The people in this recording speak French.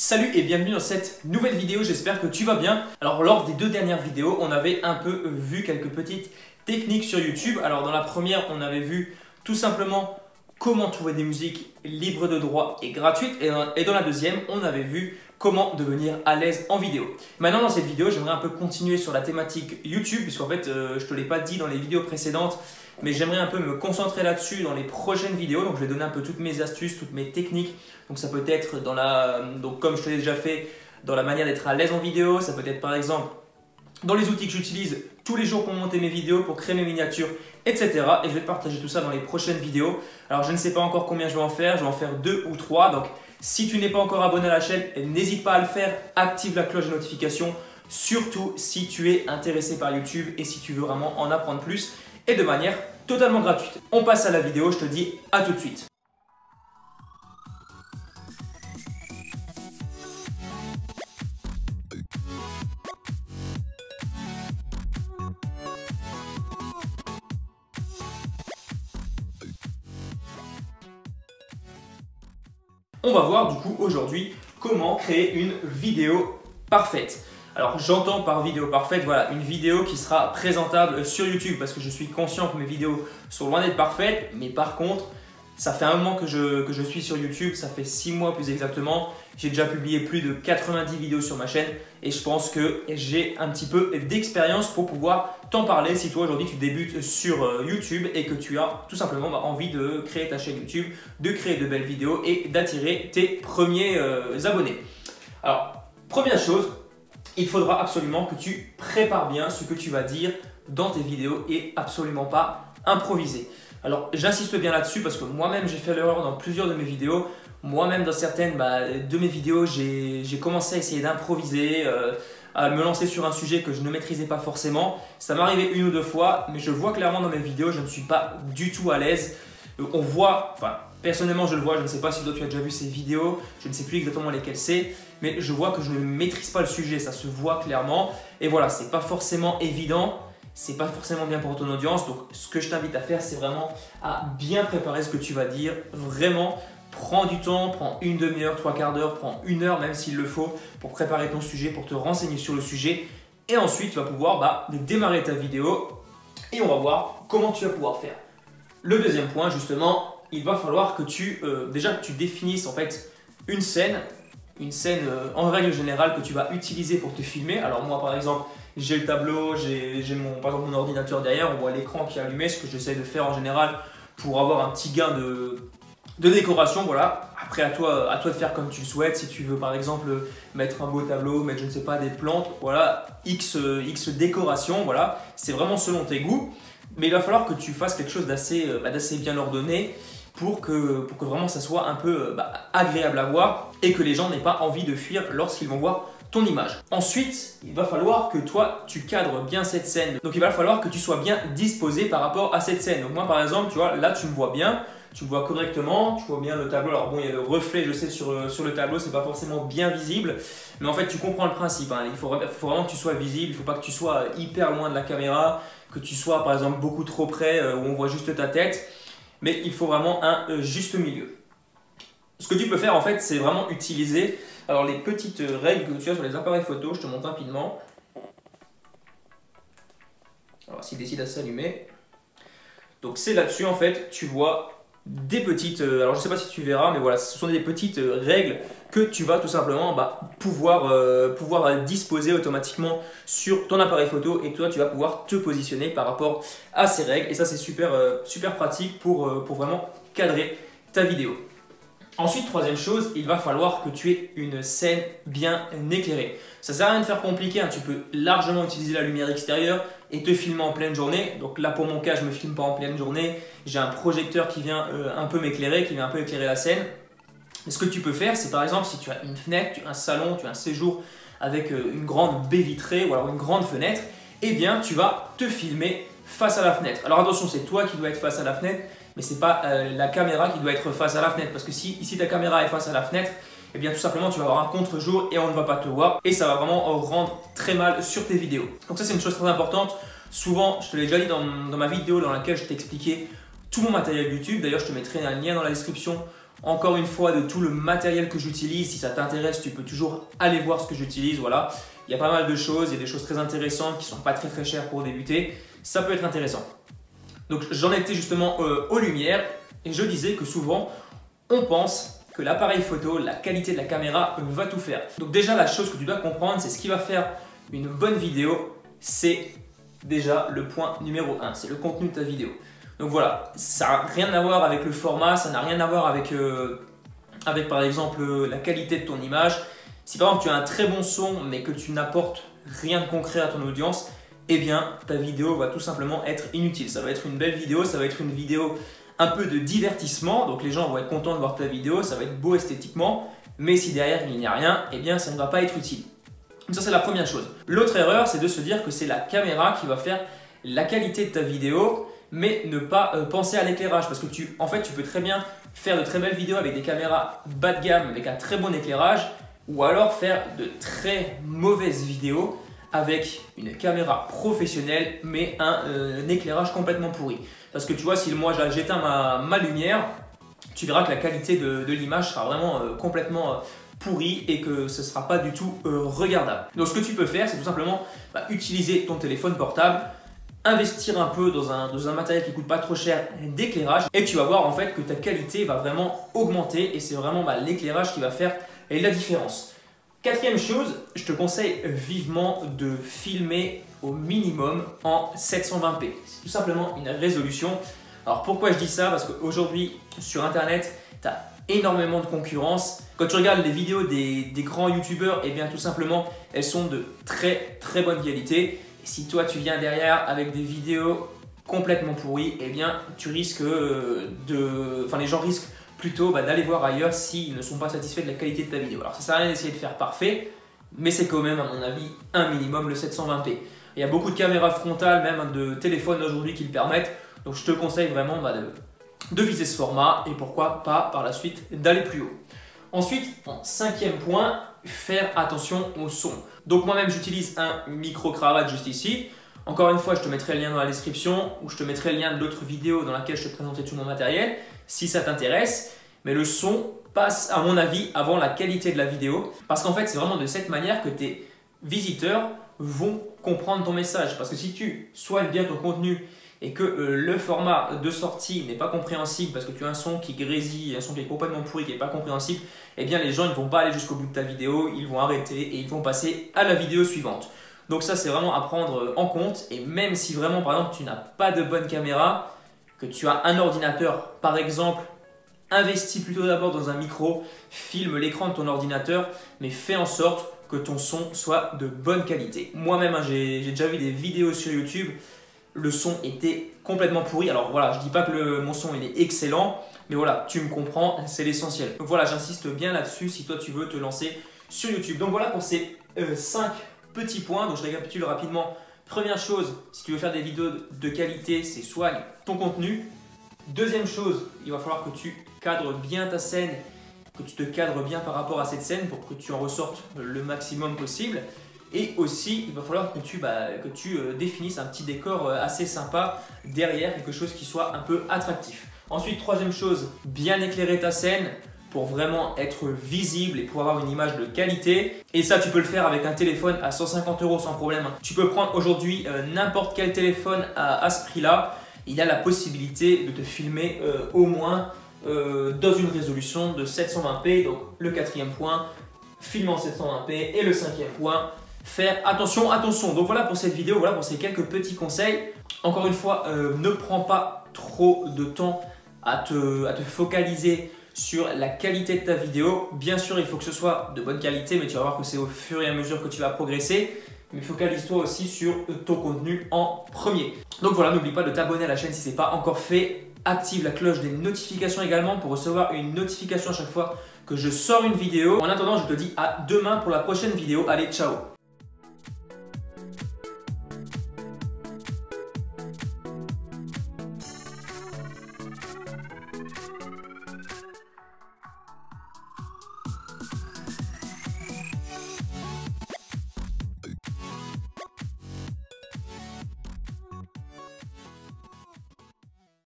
Salut et bienvenue dans cette nouvelle vidéo, j'espère que tu vas bien. Alors lors des deux dernières vidéos, on avait un peu vu quelques petites techniques sur YouTube. Alors dans la première, on avait vu tout simplement comment trouver des musiques libres de droit et gratuites. Et dans la deuxième, on avait vu comment devenir à l'aise en vidéo. Maintenant dans cette vidéo, j'aimerais un peu continuer sur la thématique YouTube, puisqu'en fait, je ne te l'ai pas dit dans les vidéos précédentes, mais j'aimerais un peu me concentrer là-dessus dans les prochaines vidéos. Donc je vais donner un peu toutes mes astuces, toutes mes techniques. Donc ça peut être donc comme je te l'ai déjà fait, dans la manière d'être à l'aise en vidéo. Ça peut être par exemple dans les outils que j'utilise tous les jours pour monter mes vidéos, pour créer mes miniatures, etc. Et je vais te partager tout ça dans les prochaines vidéos. Alors je ne sais pas encore combien je vais en faire 2 ou 3. Donc si tu n'es pas encore abonné à la chaîne, n'hésite pas à le faire. Active la cloche de notification, surtout si tu es intéressé par YouTube et si tu veux vraiment en apprendre plus et de manière totalement gratuite. On passe à la vidéo, je te dis à tout de suite. On va voir du coup aujourd'hui comment créer une vidéo parfaite. Alors j'entends par vidéo parfaite, voilà, une vidéo qui sera présentable sur YouTube parce que je suis conscient que mes vidéos sont loin d'être parfaites, mais par contre, ça fait un moment que je suis sur YouTube, ça fait 6 mois plus exactement. J'ai déjà publié plus de 90 vidéos sur ma chaîne et je pense que j'ai un petit peu d'expérience pour pouvoir t'en parler si toi aujourd'hui tu débutes sur YouTube et que tu as tout simplement envie de créer ta chaîne YouTube, de créer de belles vidéos et d'attirer tes premiers abonnés. Alors, première chose, il faudra absolument que tu prépares bien ce que tu vas dire dans tes vidéos et absolument pas improviser. Alors j'insiste bien là-dessus parce que moi-même j'ai fait l'erreur dans plusieurs de mes vidéos. Moi-même dans certaines de mes vidéos, j'ai commencé à essayer d'improviser, à me lancer sur un sujet que je ne maîtrisais pas forcément. Ça m'est arrivé 1 ou 2 fois, mais je vois clairement dans mes vidéos, je ne suis pas du tout à l'aise. On voit, enfin personnellement je le vois, je ne sais pas si toi tu as déjà vu ces vidéos, je ne sais plus exactement lesquelles c'est, mais je vois que je ne maîtrise pas le sujet, ça se voit clairement. Et voilà, c'est pas forcément évident. C'est pas forcément bien pour ton audience, donc ce que je t'invite à faire, c'est vraiment à bien préparer ce que tu vas dire. Vraiment, prends du temps, prends une demi-heure, 3/4 d'heure, prends 1 heure même s'il le faut pour préparer ton sujet, pour te renseigner sur le sujet. Et ensuite, tu vas pouvoir démarrer ta vidéo et on va voir comment tu vas pouvoir faire. Le deuxième point, justement, il va falloir que déjà tu définisses en fait une scène en règle générale que tu vas utiliser pour te filmer. Alors moi, par exemple, j'ai le tableau, j'ai par exemple mon ordinateur derrière, on voit l'écran qui est allumé, ce que j'essaie de faire en général pour avoir un petit gain de décoration, voilà. Après à toi de faire comme tu le souhaites, si tu veux par exemple mettre un beau tableau, mettre je ne sais pas des plantes, voilà, X décoration, voilà, c'est vraiment selon tes goûts. Mais il va falloir que tu fasses quelque chose d'assez bien ordonné pour que vraiment ça soit un peu agréable à voir et que les gens n'aient pas envie de fuir lorsqu'ils vont voir ton image. Ensuite, il va falloir que toi, tu cadres bien cette scène. Donc, il va falloir que tu sois bien disposé par rapport à cette scène. Donc, moi, par exemple, tu vois, là, tu me vois bien, tu me vois correctement, tu vois bien le tableau. Alors, bon, il y a le reflet, je sais, sur le tableau, c'est pas forcément bien visible. Mais en fait, tu comprends le principe. Hein. Il faut vraiment que tu sois visible. Il ne faut pas que tu sois hyper loin de la caméra, que tu sois, par exemple, beaucoup trop près où on voit juste ta tête. Mais il faut vraiment un juste milieu. Ce que tu peux faire, en fait, c'est vraiment utiliser les petites règles que tu as sur les appareils photo. Je te montre rapidement. Alors, s'il décide à s'allumer. Donc, c'est là-dessus, en fait, tu vois des petites... alors, je ne sais pas si tu verras, mais voilà, ce sont des petites règles que tu vas tout simplement pouvoir disposer automatiquement sur ton appareil photo. Et toi, tu vas pouvoir te positionner par rapport à ces règles. Et ça, c'est super pratique pour vraiment cadrer ta vidéo. Ensuite, troisième chose, il va falloir que tu aies une scène bien éclairée. Ça ne sert à rien de faire compliqué, hein. Tu peux largement utiliser la lumière extérieure et te filmer en pleine journée. Donc là, pour mon cas, je ne me filme pas en pleine journée. J'ai un projecteur qui vient un peu m'éclairer, qui vient un peu éclairer la scène. Mais ce que tu peux faire, c'est par exemple, si tu as une fenêtre, tu as un salon, tu as un séjour avec une grande baie vitrée ou alors une grande fenêtre, eh bien, tu vas te filmer face à la fenêtre. Alors attention, c'est toi qui dois être face à la fenêtre, mais ce n'est pas la caméra qui doit être face à la fenêtre. Parce que si ici ta caméra est face à la fenêtre, eh bien tout simplement tu vas avoir un contre-jour et on ne va pas te voir. Et ça va vraiment rendre très mal sur tes vidéos. Donc ça c'est une chose très importante. Souvent, je te l'ai déjà dit dans ma vidéo dans laquelle je t'ai expliqué tout mon matériel YouTube. D'ailleurs, je te mettrai un lien dans la description encore une fois de tout le matériel que j'utilise. Si ça t'intéresse, tu peux toujours aller voir ce que j'utilise. Voilà, il y a pas mal de choses, il y a des choses très intéressantes qui ne sont pas très chères pour débuter. Ça peut être intéressant. Donc j'en étais justement aux lumières et je disais que souvent on pense que l'appareil photo, la qualité de la caméra va tout faire. Donc déjà la chose que tu dois comprendre, c'est ce qui va faire une bonne vidéo, c'est déjà le point numéro 1, c'est le contenu de ta vidéo. Donc voilà, ça n'a rien à voir avec le format, ça n'a rien à voir avec, par exemple la qualité de ton image. Si par exemple tu as un très bon son mais que tu n'apportes rien de concret à ton audience, eh bien ta vidéo va tout simplement être inutile. Ça va être une belle vidéo, ça va être une vidéo un peu de divertissement, donc les gens vont être contents de voir ta vidéo, ça va être beau esthétiquement, mais si derrière il n'y a rien, eh bien ça ne va pas être utile. Donc ça c'est la première chose. L'autre erreur, c'est de se dire que c'est la caméra qui va faire la qualité de ta vidéo, mais ne pas penser à l'éclairage, parce que en fait tu peux très bien faire de très belles vidéos avec des caméras bas de gamme, avec un très bon éclairage, ou alors faire de très mauvaises vidéos avec une caméra professionnelle mais un éclairage complètement pourri. Parce que tu vois, si moi j'éteins ma lumière, tu verras que la qualité de l'image sera vraiment complètement pourrie et que ce ne sera pas du tout regardable. Donc ce que tu peux faire, c'est tout simplement utiliser ton téléphone portable, investir un peu dans un matériel qui ne coûte pas trop cher d'éclairage et tu vas voir en fait que ta qualité va vraiment augmenter et c'est vraiment l'éclairage qui va faire la différence. Quatrième chose, je te conseille vivement de filmer au minimum en 720p. C'est tout simplement une résolution. Alors pourquoi je dis ça? Parce qu'aujourd'hui sur internet, tu as énormément de concurrence. Quand tu regardes les vidéos des grands youtubeurs, eh bien tout simplement, elles sont de très bonne qualité. Et si toi tu viens derrière avec des vidéos complètement pourries, eh bien tu risques les gens risquent plutôt d'aller voir ailleurs s'ils ne sont pas satisfaits de la qualité de ta vidéo. Alors ça sert à rien d'essayer de faire parfait, mais c'est quand même à mon avis un minimum le 720p. Il y a beaucoup de caméras frontales, même de téléphones aujourd'hui qui le permettent, donc je te conseille vraiment de viser ce format et pourquoi pas par la suite d'aller plus haut. Ensuite, en cinquième point, faire attention au son. Donc moi-même j'utilise un micro-cravate juste ici. Encore une fois, je te mettrai le lien dans la description ou je te mettrai le lien de l'autre vidéo dans laquelle je te présentais tout mon matériel si ça t'intéresse. Mais le son passe à mon avis avant la qualité de la vidéo parce qu'en fait c'est vraiment de cette manière que tes visiteurs vont comprendre ton message. Parce que si tu soignes bien ton contenu et que le format de sortie n'est pas compréhensible parce que tu as un son qui grésille, un son qui est complètement pourri, qui n'est pas compréhensible, eh bien les gens ne vont pas aller jusqu'au bout de ta vidéo, ils vont arrêter et ils vont passer à la vidéo suivante. Donc ça c'est vraiment à prendre en compte et même si vraiment par exemple tu n'as pas de bonne caméra, que tu as un ordinateur par exemple, investis plutôt d'abord dans un micro, filme l'écran de ton ordinateur mais fais en sorte que ton son soit de bonne qualité. Moi-même j'ai déjà vu des vidéos sur YouTube, le son était complètement pourri. Alors voilà, je ne dis pas que mon son il est excellent, mais voilà, tu me comprends, c'est l'essentiel. Donc voilà, j'insiste bien là-dessus si toi tu veux te lancer sur YouTube. Donc voilà pour ces 5 petits points. Donc je récapitule rapidement. Première chose, si tu veux faire des vidéos de qualité, c'est soigne ton contenu. Deuxième chose, il va falloir que tu cadres bien ta scène, que tu te cadres bien par rapport à cette scène pour que tu en ressortes le maximum possible. Et aussi, il va falloir que tu définisses un petit décor assez sympa derrière, quelque chose qui soit un peu attractif. Ensuite, troisième chose, bien éclairer ta scène pour vraiment être visible et pour avoir une image de qualité. Et ça, tu peux le faire avec un téléphone à 150 € sans problème. Tu peux prendre aujourd'hui n'importe quel téléphone à ce prix-là. Il y a la possibilité de te filmer au moins dans une résolution de 720p. Donc le quatrième point, filmer en 720p. Et le cinquième point, faire attention à ton son. Donc voilà pour cette vidéo, voilà pour ces quelques petits conseils. Encore une fois, ne prends pas trop de temps à te focaliser sur la qualité de ta vidéo. Bien sûr, il faut que ce soit de bonne qualité, mais tu vas voir que c'est au fur et à mesure que tu vas progresser. Mais focalise-toi aussi sur ton contenu en premier. Donc voilà, n'oublie pas de t'abonner à la chaîne si ce n'est pas encore fait. Active la cloche des notifications également pour recevoir une notification à chaque fois que je sors une vidéo. En attendant, je te dis à demain pour la prochaine vidéo. Allez, ciao!